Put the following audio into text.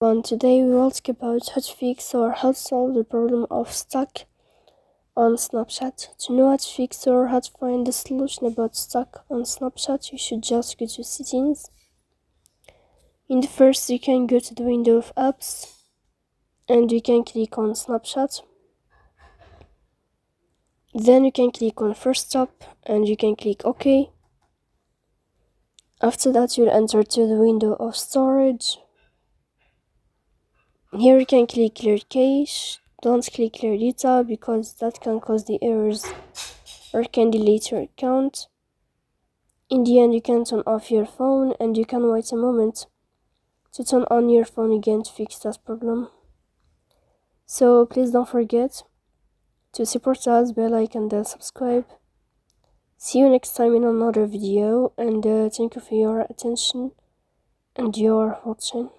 Today we will talk about how to fix or how to solve the problem of stuck on Snapchat. To know how to fix or how to find the solution about stuck on Snapchat, you should just go to settings. In the first, you can go to the window of apps and you can click on Snapchat. Then you can click on first stop and you can click OK. After that, you'll enter to the window of storage. Here you can click clear cache. Don't click clear data because that can cause the errors or can delete your account. In the end, you can turn off your phone and you can wait a moment to turn on your phone again to fix that problem. So please don't forget to support us by like and subscribe. See you next time in another video, and thank you for your attention and your watching.